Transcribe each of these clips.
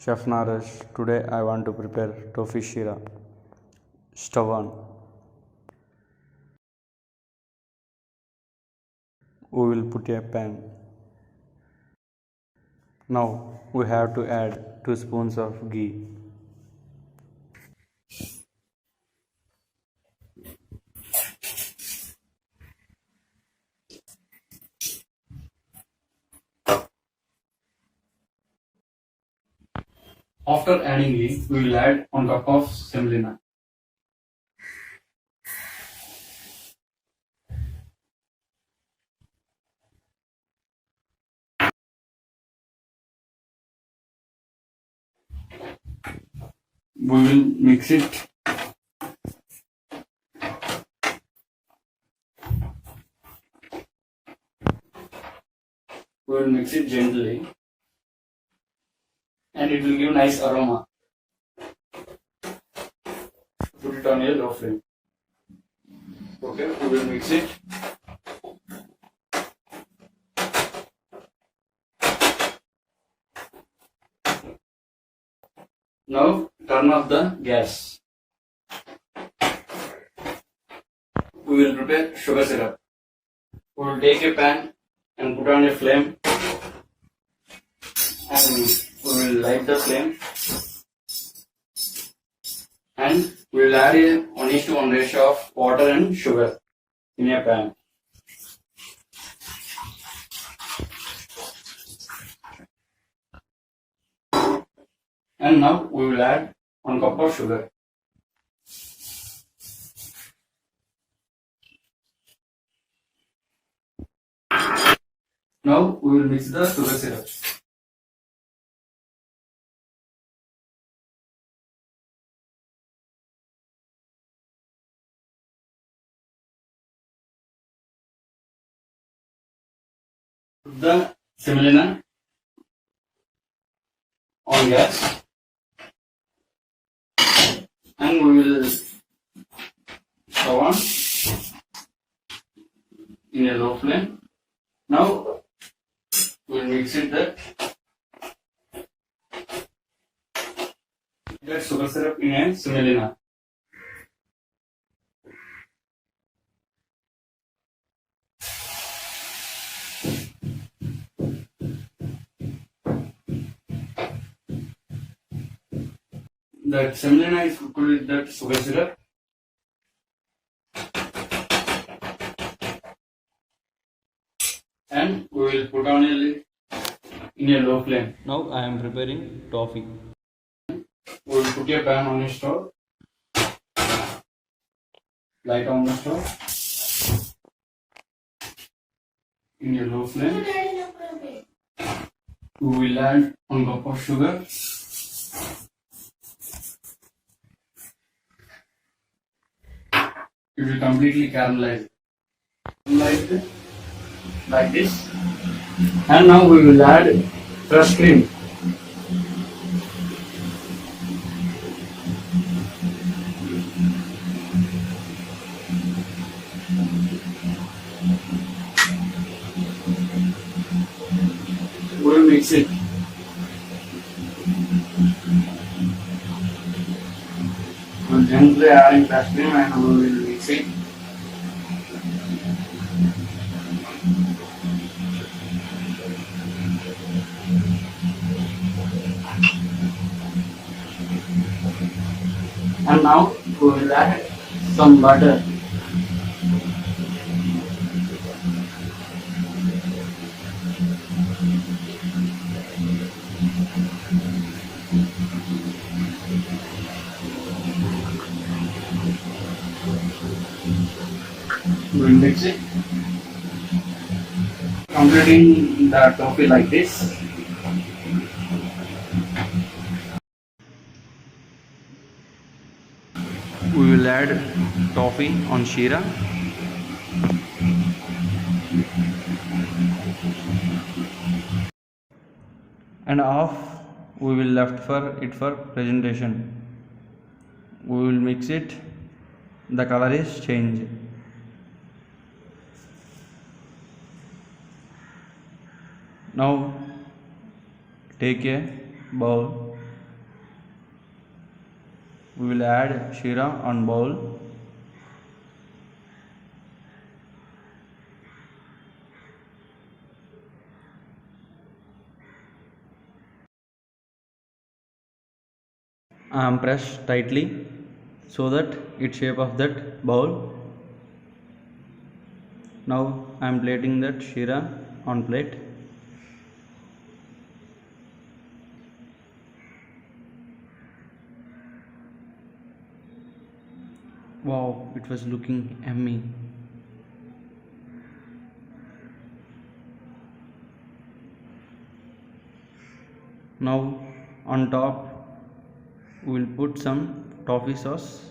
Chef Naresh, today I want to prepare toffee sheera. Stove on. We will put a pan. Now we have to add 2 spoons of ghee. After adding ghee, we will add 1 cup of semolina. We will mix it. We will mix it gently and it will give nice aroma. Put it on a low flame. Okay, we will mix it. Now turn off the gas. We will prepare sugar syrup. We will take a pan and put on a flame and we will light the flame and we will add a 1:1 ratio of water and sugar in a pan. And now we will add 1 cup of sugar. Now we will mix the sugar syrup. Put the semolina on gas and we will stove on in a low flame. Now we will mix it that sugar syrup in a semolina. That semolina is cooked with that sugar syrup. And we will put on a lid in a low flame. Now I am preparing toffee. We will put a pan on a stove. Light on the stove. In a low flame. We will add 1 cup of sugar. It will completely caramelize. Like this. And now we will add fresh cream. We will mix it. We will gently add fresh cream and we will mix it. And now we will add some butter. We will mix it, completing the toffee like this. We will add toffee on sheera. And half we will left for presentation. We will mix it. The color is changed. Now take a bowl We will add sheera on bowl. Press tightly so that it shape of that bowl. Now I am plating that sheera on plate. Wow, it was looking yummy. Now on top we will put some toffee sauce.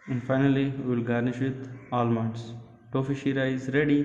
And finally we will garnish with almonds. Toffee sheera is ready.